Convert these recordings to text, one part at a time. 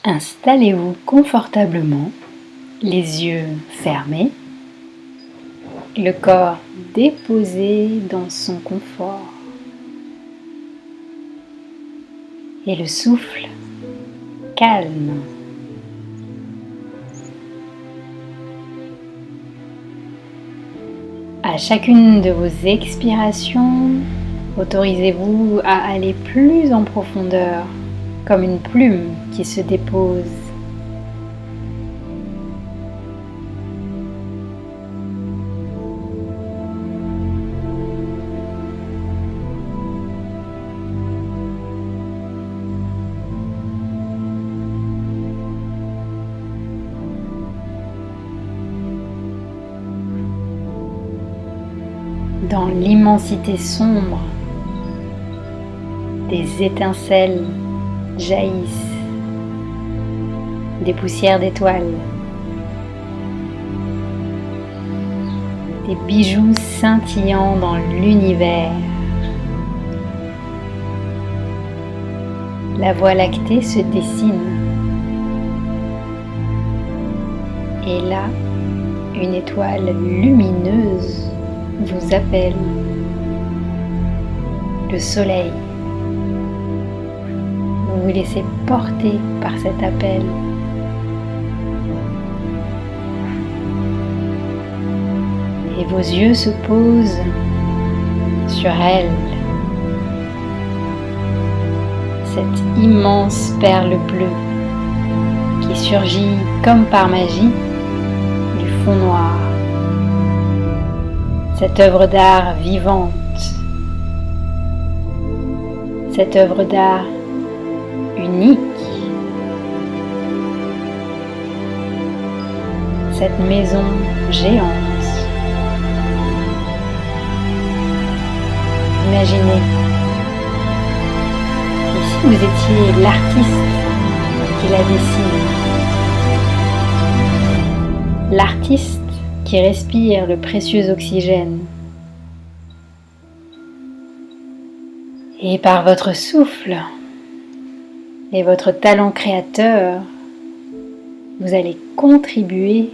Installez-vous confortablement, les yeux fermés, le corps déposé dans son confort et le souffle calme. À chacune de vos expirations, autorisez-vous à aller plus en profondeur, comme une plume qui se dépose. Dans l'immensité sombre, des étincelles jaillissent, des poussières d'étoiles, des bijoux scintillants dans l'univers. La Voie lactée se dessine. Et là, une étoile lumineuse vous appelle. Le soleil. Vous vous laissez porter par cet appel. Et vos yeux se posent sur elle. Cette immense perle bleue qui surgit comme par magie du fond noir. Cette œuvre d'art vivante, cette œuvre d'art unique, cette maison géante. Imaginez, et si vous étiez l'artiste qui la dessine, l'artiste qui respire le précieux oxygène. Et par votre souffle et votre talent créateur, vous allez contribuer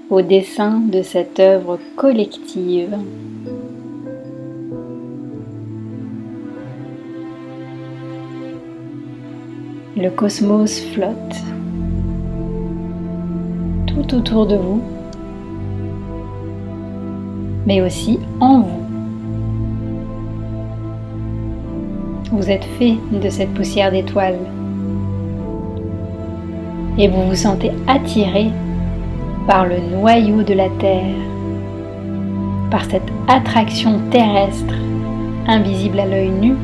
au dessin de cette œuvre collective. Le cosmos flotte tout autour de vous, mais aussi en vous. Vous êtes fait de cette poussière d'étoiles et vous vous sentez attiré par le noyau de la Terre, par cette attraction terrestre invisible à l'œil nu,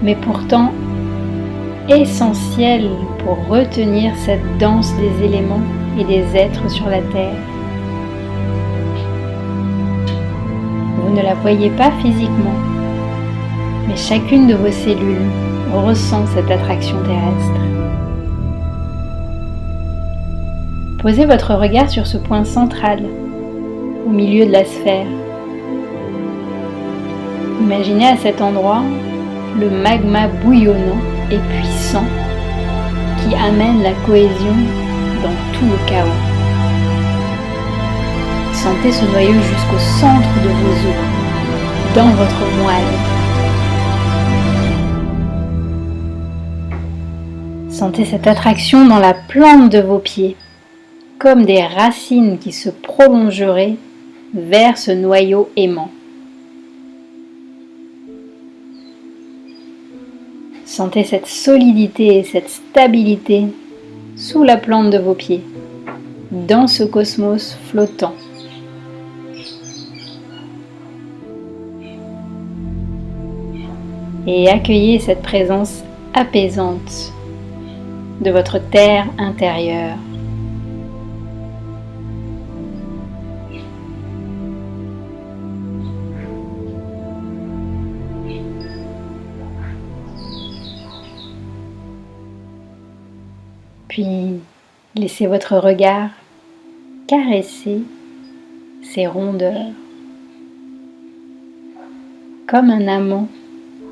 mais pourtant essentielle pour retenir cette danse des éléments et des êtres sur la Terre. Vous ne la voyez pas physiquement, mais chacune de vos cellules ressent cette attraction terrestre. Posez votre regard sur ce point central, au milieu de la sphère. Imaginez à cet endroit le magma bouillonnant et puissant qui amène la cohésion dans tout le chaos. Sentez ce noyau jusqu'au centre de vos os, dans votre moelle. Sentez cette attraction dans la plante de vos pieds, comme des racines qui se prolongeraient vers ce noyau aimant. Sentez cette solidité et cette stabilité sous la plante de vos pieds, dans ce cosmos flottant. Et accueillez cette présence apaisante de votre terre intérieure. Puis laissez votre regard caresser ces rondeurs, comme un amant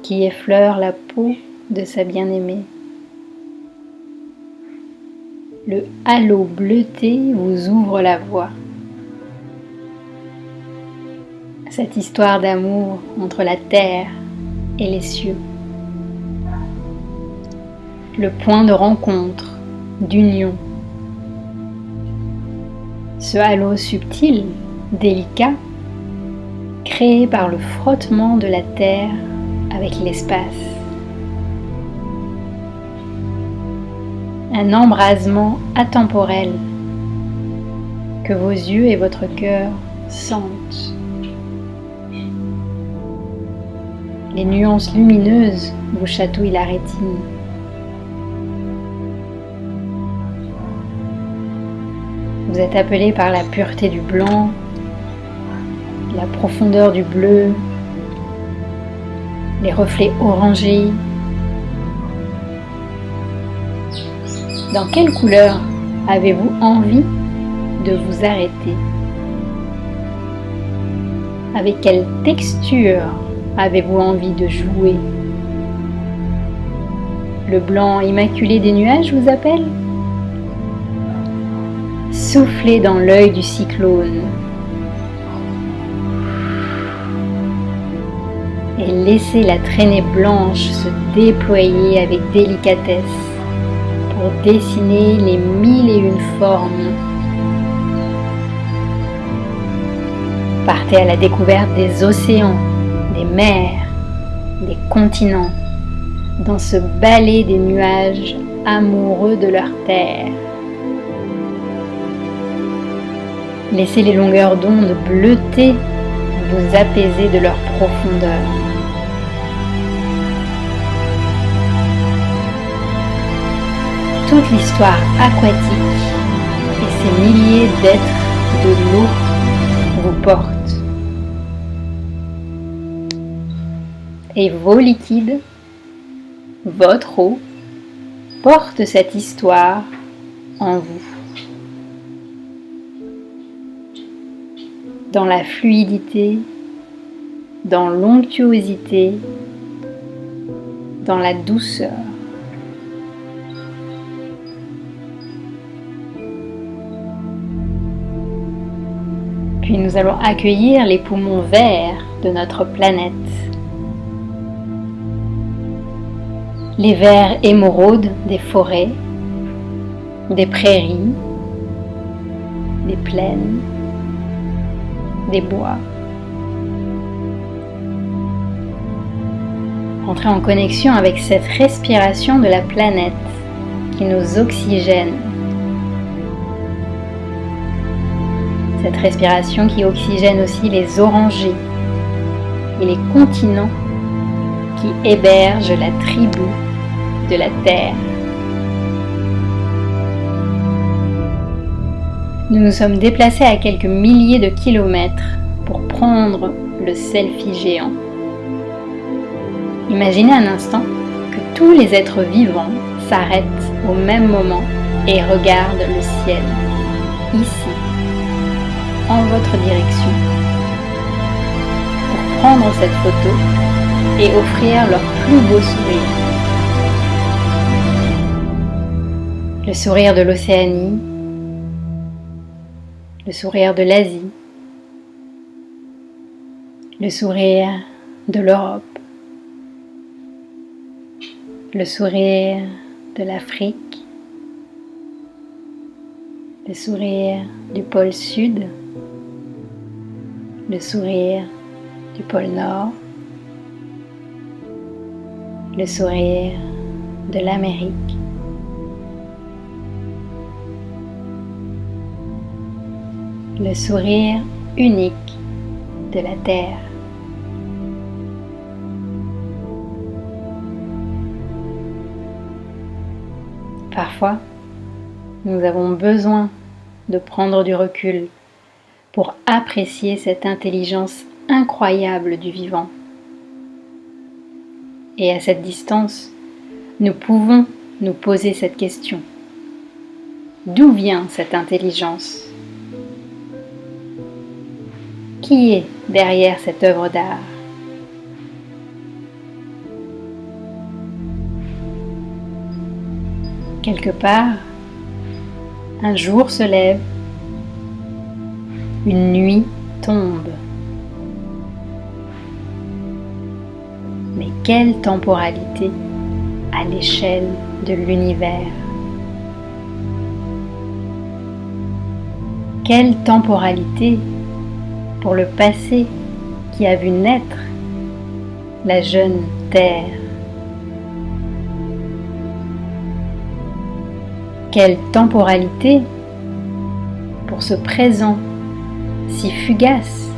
qui effleure la peau de sa bien-aimée. Le halo bleuté vous ouvre la voie. Cette histoire d'amour entre la terre et les cieux. Le point de rencontre, d'union. Ce halo subtil, délicat, créé par le frottement de la terre avec l'espace. Un embrasement atemporel que vos yeux et votre cœur sentent. Les nuances lumineuses vous chatouillent la rétine. Vous êtes appelé par la pureté du blanc, la profondeur du bleu, les reflets orangés. Dans quelle couleur avez-vous envie de vous arrêter? Avec quelle texture avez-vous envie de jouer? Le blanc immaculé des nuages vous appelle? Soufflez dans l'œil du cyclone et laissez la traînée blanche se déployer avec délicatesse pour dessiner les 1001 formes. Partez à la découverte des océans, des mers, des continents, dans ce ballet des nuages amoureux de leur terre. Laissez les longueurs d'onde bleutées vous apaiser de leur profondeur. Toute l'histoire aquatique et ces milliers d'êtres de l'eau vous portent. Et vos liquides, votre eau, portent cette histoire en vous. Dans la fluidité, dans l'onctuosité, dans la douceur. Puis nous allons accueillir les poumons verts de notre planète. Les verts émeraudes des forêts, des prairies, des plaines, des bois. Entrez en connexion avec cette respiration de la planète qui nous oxygène. Cette respiration qui oxygène aussi les orangers et les continents qui hébergent la tribu de la Terre. Nous nous sommes déplacés à quelques milliers de kilomètres pour prendre le selfie géant. Imaginez un instant que tous les êtres vivants s'arrêtent au même moment et regardent le ciel, ici, en votre direction, pour prendre cette photo et offrir leur plus beau sourire. Le sourire de l'Océanie, le sourire de l'Asie, le sourire de l'Europe, le sourire de l'Afrique, le sourire du pôle Sud, le sourire du pôle Nord, le sourire de l'Amérique, le sourire unique de la Terre. Parfois, nous avons besoin de prendre du recul pour apprécier cette intelligence incroyable du vivant. Et à cette distance, nous pouvons nous poser cette question. D'où vient cette intelligence ? Qui est derrière cette œuvre d'art ? Quelque part, Un jour se lève, une nuit tombe. Mais quelle temporalité à l'échelle de l'univers! Quelle temporalité pour le passé qui a vu naître la jeune Terre! Quelle temporalité pour ce présent si fugace!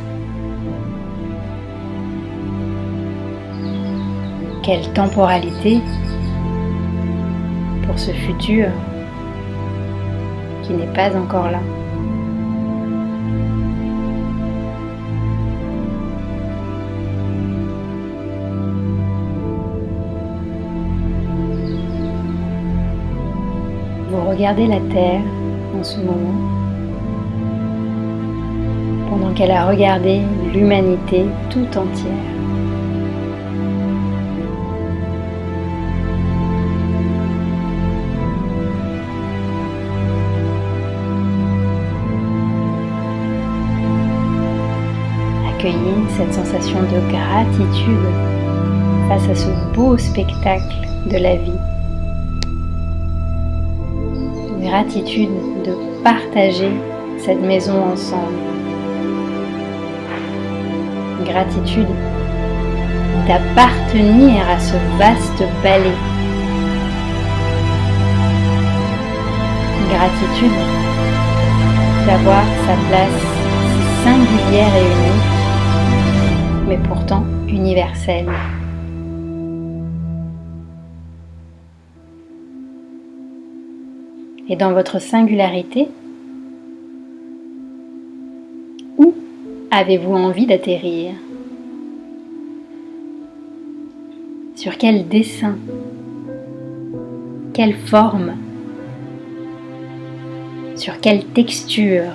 Quelle temporalité pour ce futur qui n'est pas encore là! Vous regardez la Terre en ce moment, pendant qu'elle a regardé l'humanité tout entière. Accueillez cette sensation de gratitude face à ce beau spectacle de la vie. Gratitude de partager cette maison ensemble. Gratitude d'appartenir à ce vaste ballet. Gratitude d'avoir sa place si singulière et unique, mais pourtant universelle. Et dans votre singularité, où avez-vous envie d'atterrir? Sur quel dessin? Quelle forme? Sur quelle texture?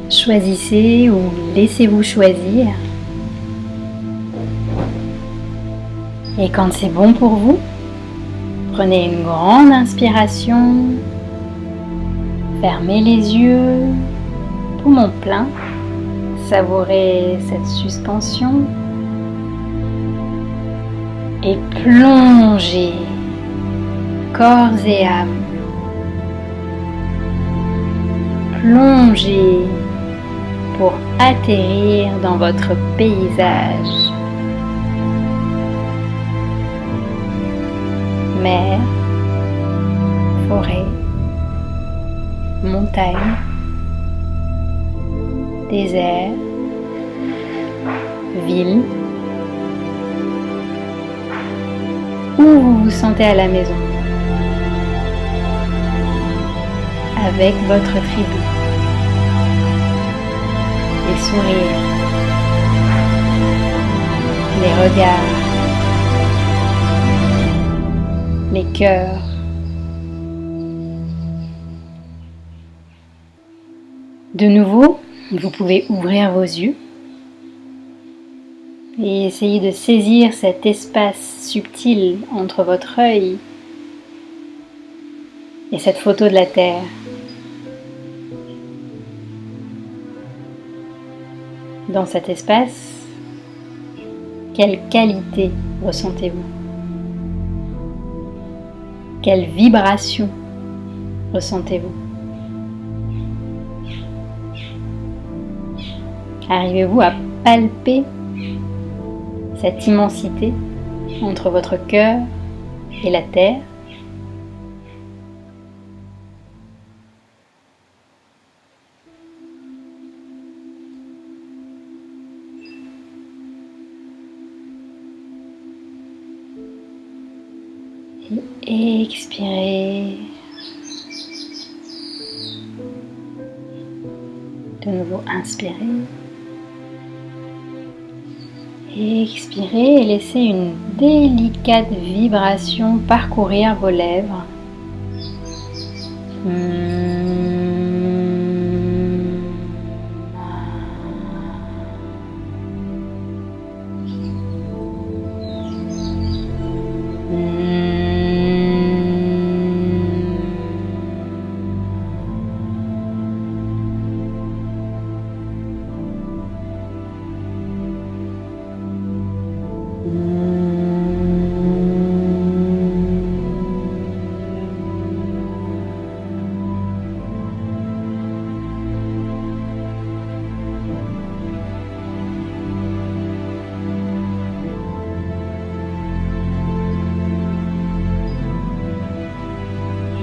Choisissez ou laissez-vous choisir. Et quand c'est bon pour vous, prenez une grande inspiration, fermez les yeux, poumon plein, savourez cette suspension et plongez corps et âme. Plongez pour atterrir dans votre paysage. Mer, forêt, montagne, désert, ville, où vous vous sentez à la maison, avec votre tribu, les sourires, les regards, les cœurs. De nouveau, vous pouvez ouvrir vos yeux et essayer de saisir cet espace subtil entre votre œil et cette photo de la Terre. Dans cet espace, quelle qualité ressentez-vous? Quelle vibration ressentez-vous? Arrivez-vous à palper cette immensité entre votre cœur et la terre? Et expirez. De nouveau, inspirez. Expirez et laissez une délicate vibration parcourir vos lèvres.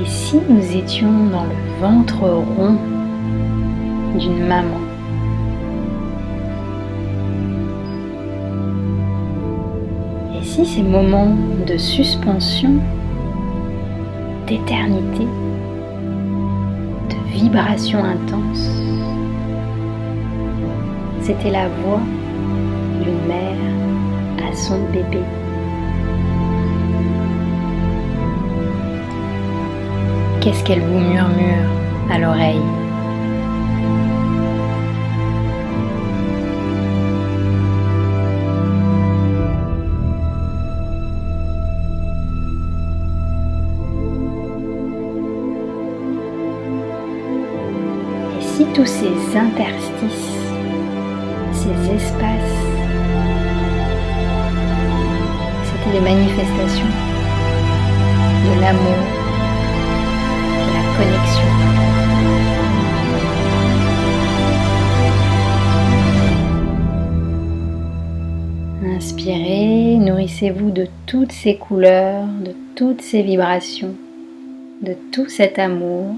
Et si nous étions dans le ventre rond d'une maman? Et si ces moments de suspension, d'éternité, de vibration intense, c'était la voix d'une mère à son bébé? Qu'est-ce qu'elle vous murmure à l'oreille? Et si tous ces interstices, ces espaces, c'était des manifestations de l'amour, connexion. Inspirez, nourrissez-vous de toutes ces couleurs, de toutes ces vibrations, de tout cet amour.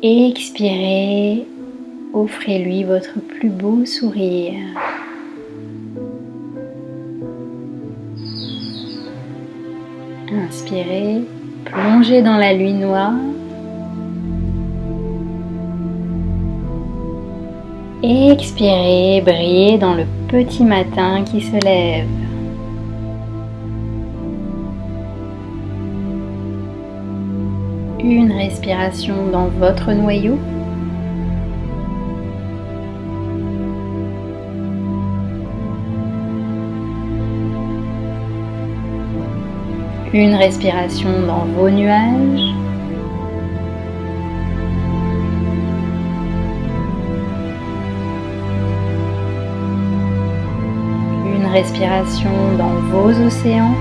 Et expirez, offrez-lui votre plus beau sourire. Inspirez, plongez dans la nuit noire. Expirez, brillez dans le petit matin qui se lève. Une respiration dans votre noyau. Une respiration dans vos nuages. Une respiration dans vos océans.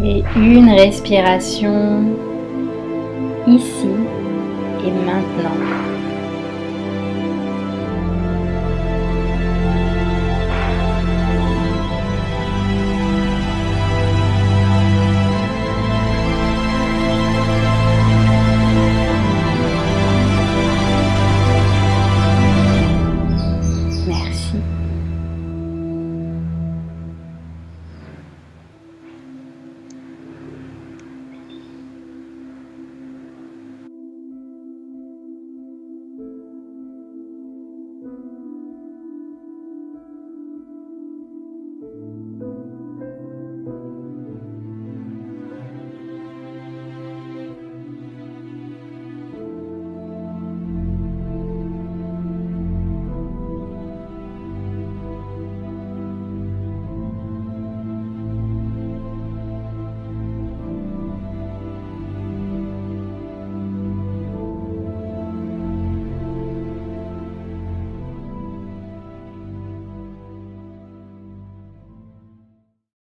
Et une respiration ici et maintenant.